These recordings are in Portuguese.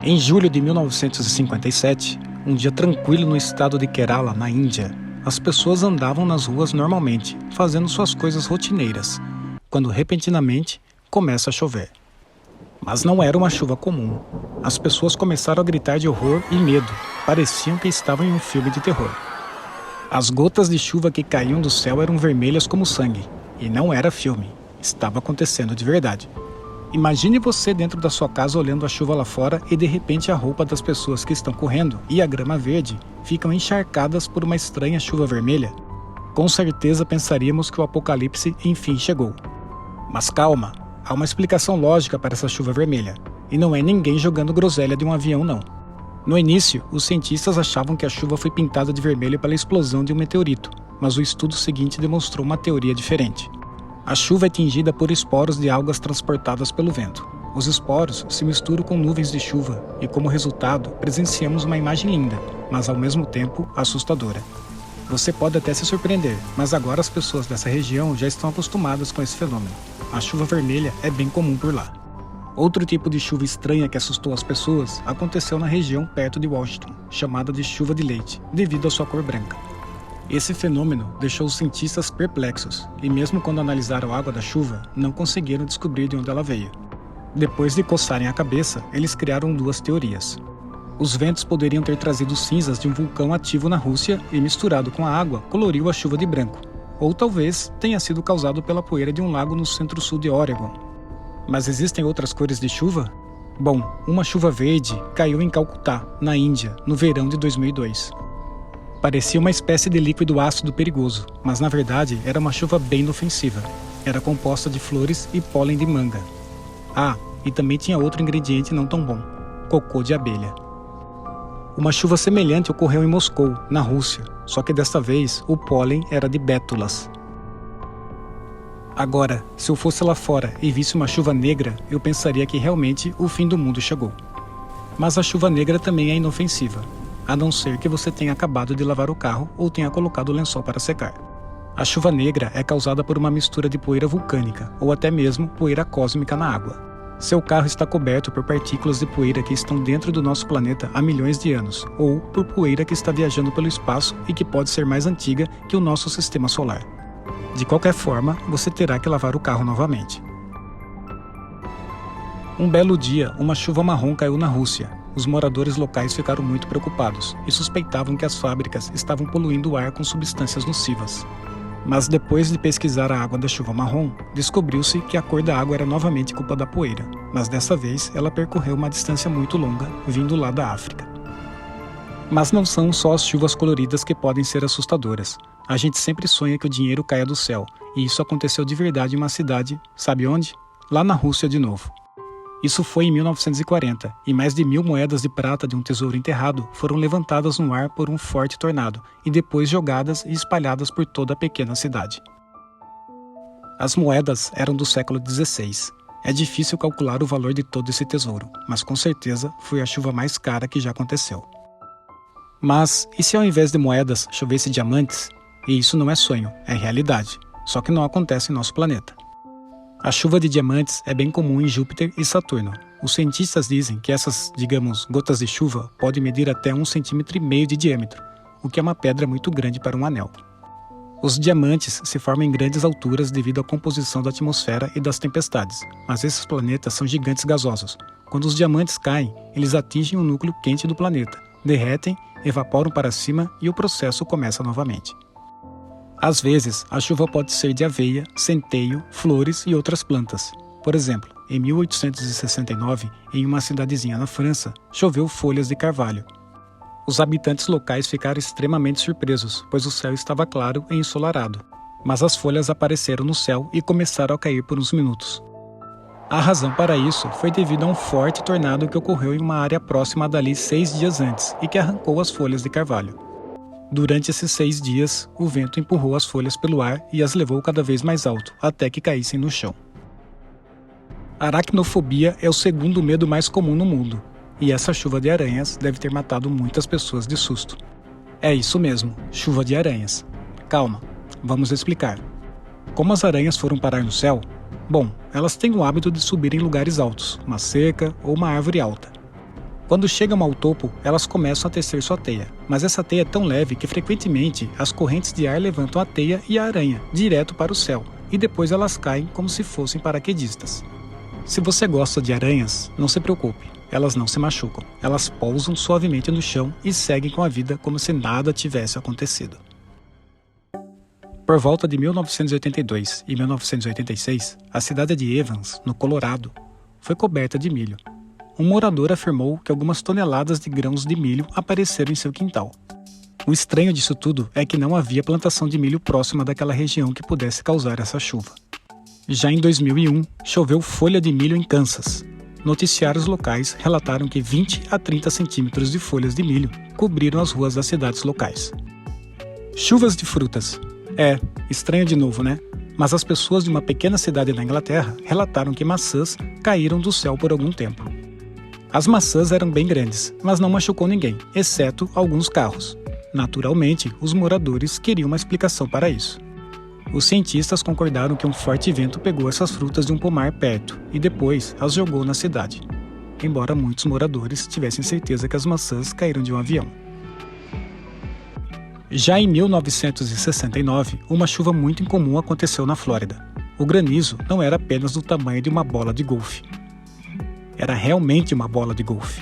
Em julho de 1957, um dia tranquilo no estado de Kerala, na Índia, as pessoas andavam nas ruas normalmente, fazendo suas coisas rotineiras, quando repentinamente começa a chover. Mas não era uma chuva comum. As pessoas começaram a gritar de horror e medo, pareciam que estavam em um filme de terror. As gotas de chuva que caíam do céu eram vermelhas como sangue, e não era filme, estava acontecendo de verdade. Imagine você dentro da sua casa olhando a chuva lá fora e de repente a roupa das pessoas que estão correndo e a grama verde ficam encharcadas por uma estranha chuva vermelha. Com certeza pensaríamos que o apocalipse enfim chegou. Mas calma, há uma explicação lógica para essa chuva vermelha, e não é ninguém jogando groselha de um avião não. No início, os cientistas achavam que a chuva foi pintada de vermelho pela explosão de um meteorito, mas o estudo seguinte demonstrou uma teoria diferente. A chuva é tingida por esporos de algas transportadas pelo vento. Os esporos se misturam com nuvens de chuva e, como resultado, presenciamos uma imagem linda, mas ao mesmo tempo assustadora. Você pode até se surpreender, mas agora as pessoas dessa região já estão acostumadas com esse fenômeno. A chuva vermelha é bem comum por lá. Outro tipo de chuva estranha que assustou as pessoas aconteceu na região perto de Washington, chamada de chuva de leite, devido à sua cor branca. Esse fenômeno deixou os cientistas perplexos, e mesmo quando analisaram a água da chuva, não conseguiram descobrir de onde ela veio. Depois de coçarem a cabeça, eles criaram duas teorias. Os ventos poderiam ter trazido cinzas de um vulcão ativo na Rússia e, misturado com a água, coloriu a chuva de branco. Ou talvez tenha sido causado pela poeira de um lago no centro-sul de Oregon. Mas existem outras cores de chuva? Bom, uma chuva verde caiu em Calcutá, na Índia, no verão de 2002. Parecia uma espécie de líquido ácido perigoso, mas na verdade era uma chuva bem inofensiva. Era composta de flores e pólen de manga. Ah, e também tinha outro ingrediente não tão bom: cocô de abelha. Uma chuva semelhante ocorreu em Moscou, na Rússia, só que desta vez o pólen era de bétulas. Agora, se eu fosse lá fora e visse uma chuva negra, eu pensaria que realmente o fim do mundo chegou. Mas a chuva negra também é inofensiva, a não ser que você tenha acabado de lavar o carro ou tenha colocado o lençol para secar. A chuva negra é causada por uma mistura de poeira vulcânica ou até mesmo poeira cósmica na água. Seu carro está coberto por partículas de poeira que estão dentro do nosso planeta há milhões de anos, ou por poeira que está viajando pelo espaço e que pode ser mais antiga que o nosso sistema solar. De qualquer forma, você terá que lavar o carro novamente. Um belo dia, uma chuva marrom caiu na Rússia. Os moradores locais ficaram muito preocupados e suspeitavam que as fábricas estavam poluindo o ar com substâncias nocivas. Mas depois de pesquisar a água da chuva marrom, descobriu-se que a cor da água era novamente culpa da poeira, mas dessa vez ela percorreu uma distância muito longa, vindo lá da África. Mas não são só as chuvas coloridas que podem ser assustadoras. A gente sempre sonha que o dinheiro caia do céu, e isso aconteceu de verdade em uma cidade, sabe onde? Lá na Rússia de novo. Isso foi em 1940, e mais de 1.000 moedas de prata de um tesouro enterrado foram levantadas no ar por um forte tornado e depois jogadas e espalhadas por toda a pequena cidade. As moedas eram do século XVI. É difícil calcular o valor de todo esse tesouro, mas com certeza foi a chuva mais cara que já aconteceu. Mas, e se ao invés de moedas chovesse diamantes? E isso não é sonho, é realidade, só que não acontece em nosso planeta. A chuva de diamantes é bem comum em Júpiter e Saturno. Os cientistas dizem que essas, digamos, gotas de chuva podem medir até 1,5 cm de diâmetro, o que é uma pedra muito grande para um anel. Os diamantes se formam em grandes alturas devido à composição da atmosfera e das tempestades, mas esses planetas são gigantes gasosos. Quando os diamantes caem, eles atingem o núcleo quente do planeta, derretem, evaporam para cima e o processo começa novamente. Às vezes, a chuva pode ser de aveia, centeio, flores e outras plantas. Por exemplo, em 1869, em uma cidadezinha na França, choveu folhas de carvalho. Os habitantes locais ficaram extremamente surpresos, pois o céu estava claro e ensolarado. Mas as folhas apareceram no céu e começaram a cair por uns minutos. A razão para isso foi devido a um forte tornado que ocorreu em uma área próxima dali 6 dias antes e que arrancou as folhas de carvalho. Durante esses 6 dias, o vento empurrou as folhas pelo ar e as levou cada vez mais alto, até que caíssem no chão. Aracnofobia é o segundo medo mais comum no mundo, e essa chuva de aranhas deve ter matado muitas pessoas de susto. É isso mesmo, chuva de aranhas. Calma, vamos explicar. Como as aranhas foram parar no céu? Bom, elas têm o hábito de subir em lugares altos, uma cerca ou uma árvore alta. Quando chegam ao topo, elas começam a tecer sua teia, mas essa teia é tão leve que frequentemente as correntes de ar levantam a teia e a aranha direto para o céu, e depois elas caem como se fossem paraquedistas. Se você gosta de aranhas, não se preocupe, elas não se machucam, elas pousam suavemente no chão e seguem com a vida como se nada tivesse acontecido. Por volta de 1982 e 1986, a cidade de Evans, no Colorado, foi coberta de milho. Um morador afirmou que algumas toneladas de grãos de milho apareceram em seu quintal. O estranho disso tudo é que não havia plantação de milho próxima daquela região que pudesse causar essa chuva. Já em 2001, choveu folha de milho em Kansas. Noticiários locais relataram que 20 a 30 centímetros de folhas de milho cobriram as ruas das cidades locais. Chuvas de frutas. Estranho de novo, né? Mas as pessoas de uma pequena cidade na Inglaterra relataram que maçãs caíram do céu por algum tempo. As maçãs eram bem grandes, mas não machucou ninguém, exceto alguns carros. Naturalmente, os moradores queriam uma explicação para isso. Os cientistas concordaram que um forte vento pegou essas frutas de um pomar perto e depois as jogou na cidade, embora muitos moradores tivessem certeza que as maçãs caíram de um avião. Já em 1969, uma chuva muito incomum aconteceu na Flórida. O granizo não era apenas do tamanho de uma bola de golfe. Era realmente uma bola de golfe.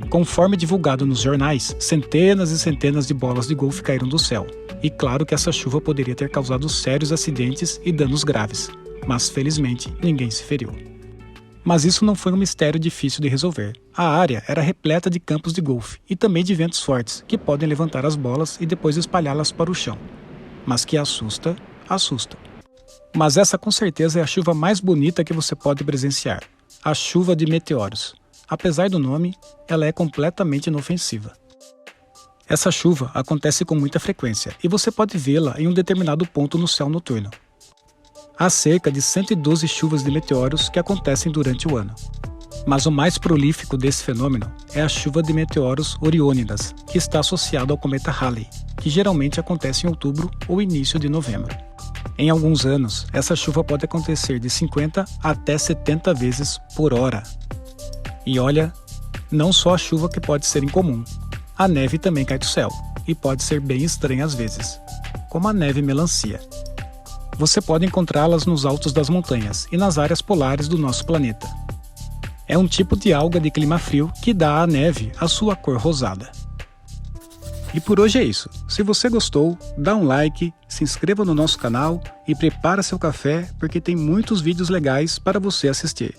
Conforme divulgado nos jornais, centenas e centenas de bolas de golfe caíram do céu. E claro que essa chuva poderia ter causado sérios acidentes e danos graves, mas felizmente ninguém se feriu. Mas isso não foi um mistério difícil de resolver. A área era repleta de campos de golfe e também de ventos fortes, que podem levantar as bolas e depois espalhá-las para o chão. Mas que assusta, assusta. Mas essa com certeza é a chuva mais bonita que você pode presenciar. A chuva de meteoros. Apesar do nome, ela é completamente inofensiva. Essa chuva acontece com muita frequência e você pode vê-la em um determinado ponto no céu noturno. Há cerca de 112 chuvas de meteoros que acontecem durante o ano. Mas o mais prolífico desse fenômeno é a chuva de meteoros Oriônidas, que está associado ao cometa Halley, que geralmente acontece em outubro ou início de novembro. Em alguns anos, essa chuva pode acontecer de 50 até 70 vezes por hora. E olha, não só a chuva que pode ser incomum, a neve também cai do céu, e pode ser bem estranha às vezes, como a neve melancia. Você pode encontrá-las nos altos das montanhas e nas áreas polares do nosso planeta. É um tipo de alga de clima frio que dá à neve a sua cor rosada. E por hoje é isso. Se você gostou, dá um like, se inscreva no nosso canal e prepara seu café porque tem muitos vídeos legais para você assistir.